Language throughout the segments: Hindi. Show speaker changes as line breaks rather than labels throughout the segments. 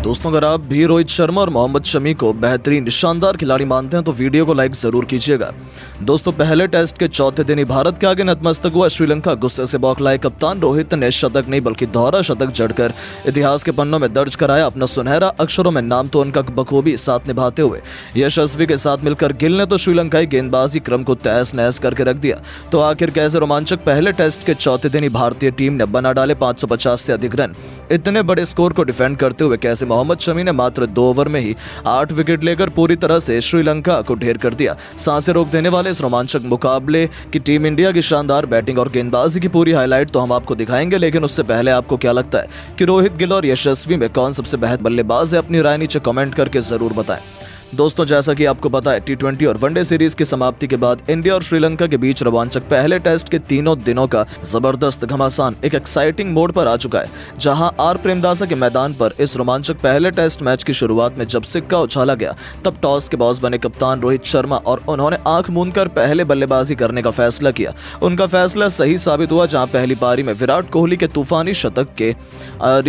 दोस्तों, अगर आप भी रोहित शर्मा और मोहम्मद शमी को बेहतरीन शानदार खिलाड़ी मानते हैं तो वीडियो को लाइक जरूर कीजिएगा। दोस्तों, पहले टेस्ट के चौथे दिन ही भारत के आगे नतमस्तक हुआ श्रीलंका। गुस्से से बौखलाए कप्तान रोहित ने शतक नहीं बल्कि दोहरा शतक जड़कर इतिहास के पन्नों में दर्ज कराया अपना सुनहरा अक्षरों में नाम। तो उनका बखूबी साथ निभाते हुए यशस्वी के साथ मिलकर गिल ने तो श्रीलंकाई गेंदबाजी क्रम को तहस नहस करके रख दिया। तो आखिर कैसे रोमांचक पहले टेस्ट के चौथे दिन ही भारतीय टीम ने बना डाले 550 से अधिक रन। इतने बड़े स्कोर को डिफेंड करते हुए कैसे मोहम्मद शमी ने मात्र 2 ओवर में ही 8 विकेट लेकर पूरी तरह से श्रीलंका को ढेर कर दिया। सांसें रोक देने वाले इस रोमांचक मुकाबले की टीम इंडिया की शानदार बैटिंग और गेंदबाजी की पूरी हाईलाइट तो हम आपको दिखाएंगे, लेकिन उससे पहले आपको क्या लगता है कि रोहित, गिल और यशस्वी में कौन सबसे बेहतर बल्लेबाज है? अपनी राय नीचे कमेंट करके जरूर बताएं। दोस्तों, जैसा कि आपको पता है, टी20 और वनडे सीरीज की समाप्ति के बाद इंडिया और श्रीलंका के बीच रोमांचक पहले टेस्ट के तीनों दिनों का जबरदस्त घमासान एक एक्साइटिंग मोड पर आ चुका है, जहां आर प्रेमदासा के मैदान पर इस रोमांचक पहले टेस्ट मैच की शुरुआत में जब सिक्का उछाला गया तब टॉस के बॉस बने कप्तान रोहित शर्मा और उन्होंने आंख मूंदकर पहले बल्लेबाजी करने का फैसला किया। उनका फैसला सही साबित हुआ, जहां पहली पारी में विराट कोहली के तूफानी शतक के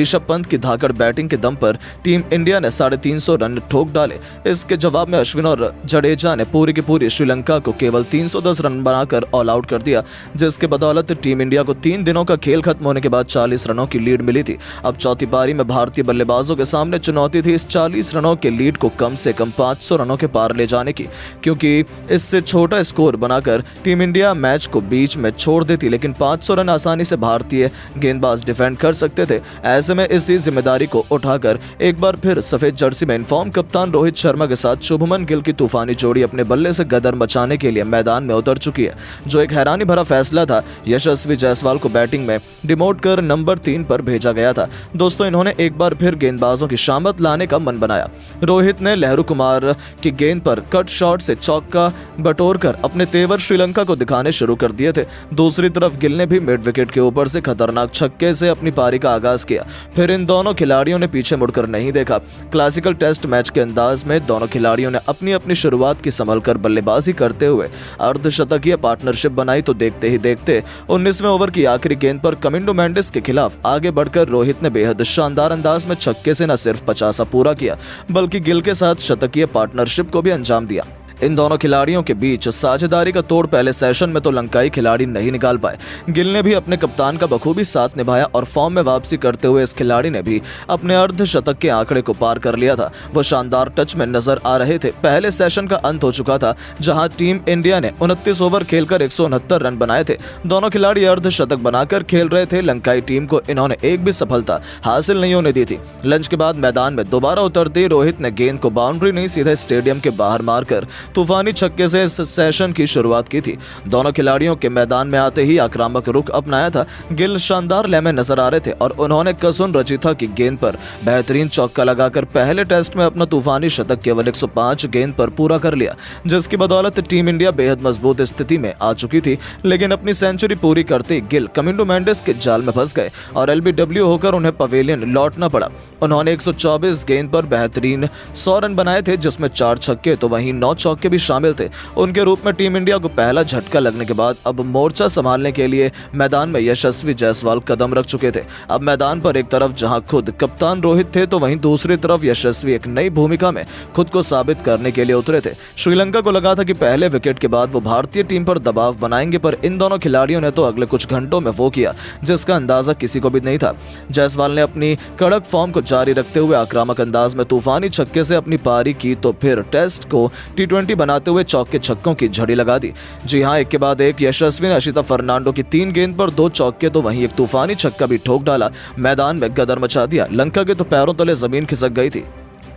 ऋषभ पंत की धाकड़ बैटिंग के दम पर टीम इंडिया ने 350 रन ठोक डाले। इसके जवाब में अश्विन और जडेजा ने पूरी की पूरी श्रीलंका को केवल 310 रन बनाकर ऑल आउट कर दिया, जिसके बदौलत टीम इंडिया को 3 दिनों का खेल खत्म होने के बाद 40 रनों की लीड मिली थी। अब चौथी पारी में भारतीय बल्लेबाजों के सामने चुनौती थी इस 40 रनों के लीड को कम से कम 500 रनों के पार ले जाने की, क्योंकि इससे छोटा स्कोर बनाकर टीम इंडिया मैच को बीच में छोड़ देती, लेकिन 500 रन आसानी से भारतीय गेंदबाज डिफेंड कर सकते थे। ऐसे में इसी जिम्मेदारी को उठाकर एक बार फिर सफेद जर्सी में इन्फॉर्म कप्तान रोहित शर्मा के साथ शुभमन गिल की तूफानी जोड़ी अपने बल्ले से गदर मचाने के लिए मैदान में उतर चुकी है। जो एक हैरानी भरा फैसला था, यशस्वी जायसवाल को बैटिंग में डिमोट कर नंबर 3 पर भेजा गया था। दोस्तों, इन्होंने एक बार फिर गेंदबाजों की शामत लाने का मन बनाया। रोहित ने लहरू कुमार की गेंद पर कट शॉट से चौका बटोरकर अपने तेवर श्रीलंका को दिखाने शुरू कर दिए थे। दूसरी तरफ गिल ने भी मिड विकेट के ऊपर से खतरनाक छक्के से अपनी पारी का आगाज किया। फिर इन दोनों खिलाड़ियों ने पीछे मुड़कर नहीं देखा। क्लासिकल टेस्ट मैच के अंदाज में दोनों खिलाड़ियों ने अपनी अपनी शुरुआत की संभलकर बल्लेबाजी करते हुए अर्धशतकीय पार्टनरशिप बनाई। तो देखते ही देखते 19वें ओवर की आखिरी गेंद पर कमिंडो मेंडिस के खिलाफ आगे बढ़कर रोहित ने बेहद शानदार अंदाज में छक्के से न सिर्फ 50 पूरा किया बल्कि गिल के साथ शतकीय पार्टनरशिप को भी अंजाम दिया। इन दोनों खिलाड़ियों के बीच साझेदारी का तोड़ पहले सेशन में तो लंकाई खिलाड़ी नहीं निकाल पाए। गिल ने भी अपने कप्तान का बखूबी साथ निभाया और फॉर्म में वापसी करते हुए इस खिलाड़ी ने भी अपने अर्धशतक के आंकड़े को पार कर लिया था। वो शानदार टच में नजर आ रहे थे। पहले सेशन का अंत हो चुका था, जहां टीम इंडिया ने 29 ओवर खेलकर 169 रन बनाए थे। दोनों खिलाड़ी अर्धशतक बनाकर खेल रहे थे। लंकाई टीम को इन्होंने एक भी सफलता हासिल नहीं होने दी थी। लंच के बाद मैदान में दोबारा उतरते रोहित ने गेंद को बाउंड्री नहीं सीधे स्टेडियम के बाहर मारकर तूफानी छक्के से इस सेशन की शुरुआत की थी। दोनों खिलाड़ियों के मैदान में आते ही आक्रामक रुख अपनाया था। गिल शानदार लय में नजर आ रहे थे और उन्होंने कसून रचिथा की गेंद पर बेहतरीन चौका लगाकर पहले टेस्ट में अपना तूफानी शतक केवल 105 गेंद पर पूरा कर लिया, जिसकी बदौलत टीम इंडिया बेहद मजबूत स्थिति में आ चुकी थी। लेकिन अपनी सेंचुरी पूरी करते गिल कमिंडो मेंडिस के जाल में फंस गए और एलबीडब्ल्यू होकर उन्हें पवेलियन लौटना पड़ा। उन्होंने 124 गेंद पर बेहतरीन 100 रन बनाए थे, जिसमें 4 छक्के तो वहीं 9 चौके भी शामिल थे। उनके रूप में टीम इंडिया को पहला झटका लगने के बाद अब मोर्चा संभालने के लिए मैदान में यशस्वी जायसवाल कदम रख चुके थे। अब मैदान पर एक तरफ जहां खुद कप्तान रोहित थे तो वहीं दूसरी तरफ यशस्वी एक नई भूमिका में खुद को साबित करने के लिए उतरे थे। श्रीलंका को लगा था कि पहले विकेट के बाद वो भारतीय टीम पर दबाव बनाएंगे, पर इन दोनों खिलाड़ियों ने तो अगले कुछ घंटों में वो किया जिसका अंदाजा किसी को भी नहीं था। जायसवाल ने अपनी कड़क फॉर्म को जारी रखते हुए आक्रामक अंदाज में तूफानी छक्के से अपनी पारी की, तो फिर टेस्ट को टी20 बनाते हुए चौके छक्कों की झड़ी लगा दी। जी हां, एक के बाद एक यशस्वी ने अशिता फर्नांडो की 3 गेंद पर 2 चौके तो वहीं एक तूफानी छक्का भी ठोक डाला। मैदान में गदर मचा दिया। लंका के तो पैरों तले जमीन खिसक गई थी।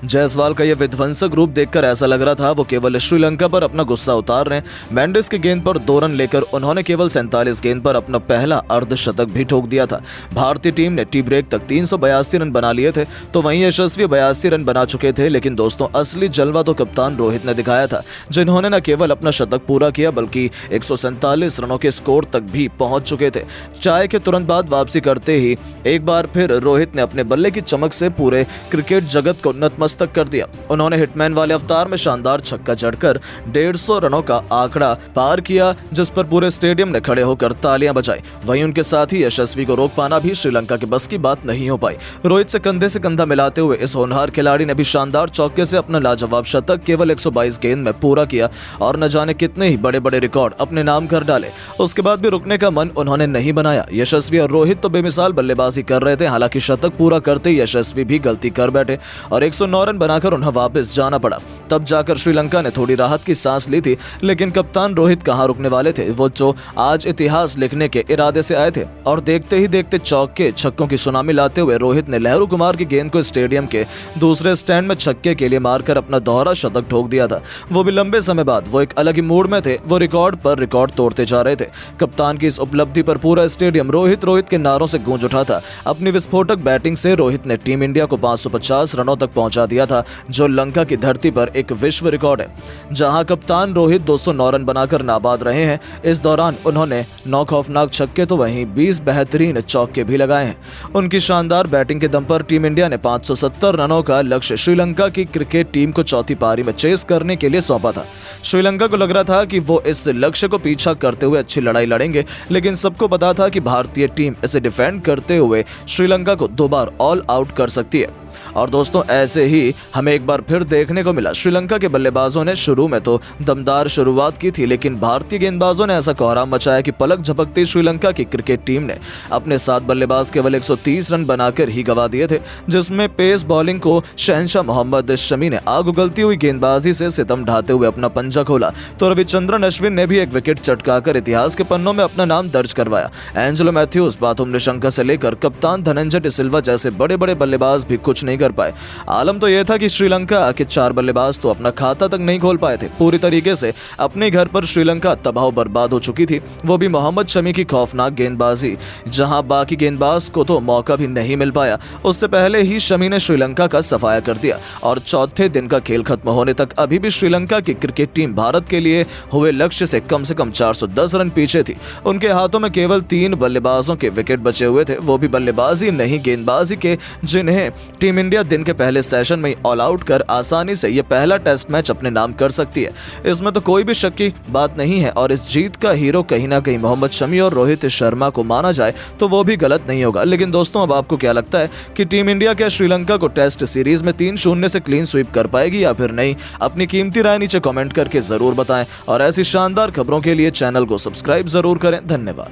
जायसवाल का यह विध्वंसक रूप देखकर ऐसा लग रहा था वो केवल श्रीलंका पर अपना गुस्सा उतार रहे हैं। मेंडिस की गेंद पर 2 रन लेकर उन्होंने केवल 47 गेंद पर अपना पहला अर्धशतक भी ठोक दिया था। भारतीय टीम ने टी ब्रेक तक 382 रन बना लिए थे, तो वहीं यशस्वी 82 रन बना चुके थे। लेकिन दोस्तों, असली जलवा तो कप्तान रोहित ने दिखाया था, जिन्होंने न केवल अपना शतक पूरा किया बल्कि 147 रनों के स्कोर तक भी पहुंच चुके थे। चाय के तुरंत बाद वापसी करते ही एक बार फिर रोहित ने अपने बल्ले की चमक से पूरे क्रिकेट जगत को नतमस्तक नतमस्तक कर दिया। उन्होंने हिटमैन वाले अवतार में शानदार छक्का जड़कर 150 रनों का आंकड़ा पार किया, जिस पर पूरे स्टेडियम ने खड़े होकर तालियां बजाई। वहीं उनके साथ ही यशस्वी को रोक पाना भी श्रीलंका के बस की बात नहीं हो पाई। रोहित से कंधा मिलाते हुए इस होनहार खिलाड़ी ने भी शानदार चौके से अपना लाजवाब शतक केवल 122 गेंद में पूरा किया और न जाने कितने ही बड़े बड़े रिकॉर्ड अपने नाम कर डाले। उसके बाद भी रुकने का मन उन्होंने नहीं बनाया। यशस्वी और रोहित तो बेमिसाल बल्लेबाजी कर रहे थे, हालांकि शतक पूरा करते ही यशस्वी भी गलती कर बैठे और 109 रन बनाकर उन्हें वापस जाना पड़ा। तब जाकर श्रीलंका ने थोड़ी राहत की सांस ली थी, लेकिन कप्तान रोहित कहां रुकने वाले थे। वो जो आज इतिहास लिखने के इरादे से आए थे और देखते ही देखते चौके छक्कों की सुनामी लाते हुए रोहित ने लहरू कुमार की गेंद को स्टेडियम के दूसरे स्टैंड में छक्के के लिए मारकर अपना दोहरा शतक ठोक दिया था। वो भी लंबे समय बाद। वो एक अलग ही मूड में थे, वो रिकॉर्ड पर रिकॉर्ड तोड़ते जा रहे थे। कप्तान की इस उपलब्धि पर पूरा स्टेडियम रोहित रोहित के नारों से गूंज उठा था। अपनी विस्फोटक बैटिंग से रोहित ने टीम इंडिया को 550 रनों तक पहुंचा दिया था, जो लंका की धरती पर एक विश्व रिकॉर्ड है। जहां कप्तान रोहित 209 रन बनाकर नाबाद रहे हैं, इस दौरान उन्होंने 9 खौफनाक छक्के तो वहीं 20 बेहतरीन चौके भी लगाए हैं। उनकी शानदार बैटिंग के दम पर टीम इंडिया ने 570 रनों का लक्ष्य श्रीलंका की क्रिकेट टीम को चौथी पारी में चेस करने के लिए सौंपा था। श्रीलंका को लग रहा था कि वो इस लक्ष्य को पीछा करते हुए अच्छी लड़ाई लड़ेंगे, लेकिन सबको पता था कि भारतीय टीम इसे डिफेंड करते हुए श्रीलंका को 2 बार ऑल आउट कर सकती है। और दोस्तों, ऐसे ही हमें एक बार फिर देखने को मिला। श्रीलंका के बल्लेबाजों ने शुरू में तो दमदार शुरुआत की थी, लेकिन भारतीय गेंदबाजों ने ऐसा कोहराम मचाया कि पलक झपकती श्रीलंका की क्रिकेट टीम ने अपने 7 बल्लेबाज केवल 130 रन बनाकर ही गंवा दिए थे, जिसमें पेस बॉलिंग को शहंशाह मोहम्मद शमी ने आग उगलती हुई गेंदबाजी से सितम ढाते हुए अपना पंजा खोला, तो रविचंद्रन अश्विन ने भी एक विकेट चटकाकर इतिहास के पन्नों में अपना नाम दर्ज करवाया। एंजेलो मैथ्यूज, बाथुम निशंका से लेकर कप्तान धनंजय डिसिल्वा जैसे बड़े बड़े बल्लेबाज भी कुछ नहीं कर पाए। आलम तो यह था कि श्रीलंका के 4 बल्लेबाज तो अपना खाता तक नहीं खोल पाए थे। पूरी तरीके से अपने घर पर श्रीलंका तबाह बर्बाद हो चुकी थी, वो भी मोहम्मद शमी की खौफनाक गेंदबाजी, जहां बाकी गेंदबाज को तो मौका भी नहीं मिल पाया। उससे पहले ही शमी ने श्रीलंका का सफाया कर दिया और चौथे दिन का खेल खत्म होने तक अभी भी श्रीलंका की क्रिकेट टीम भारत के लिए हुए लक्ष्य से कम 410 रन पीछे थी। उनके हाथों में केवल 3 बल्लेबाजों के विकेट बचे हुए थे, वो भी बल्लेबाजी नहीं गेंदबाजी के, जिन्हें टीम इंडिया दिन के पहले सेशन में ऑल आउट कर आसानी से यह पहला टेस्ट मैच अपने नाम कर सकती है। इसमें तो कोई भी शक की बात नहीं है और इस जीत का हीरो कहीं ना कहीं मोहम्मद शमी और रोहित शर्मा को माना जाए तो वो भी गलत नहीं होगा। लेकिन दोस्तों, अब आपको क्या लगता है कि टीम इंडिया क्या श्रीलंका को टेस्ट सीरीज में 3-0 से क्लीन स्वीप कर पाएगी या फिर नहीं? अपनी कीमती राय नीचे कमेंट करके जरूर बताएं और ऐसी शानदार खबरों के लिए चैनल को सब्सक्राइब जरूर करें। धन्यवाद।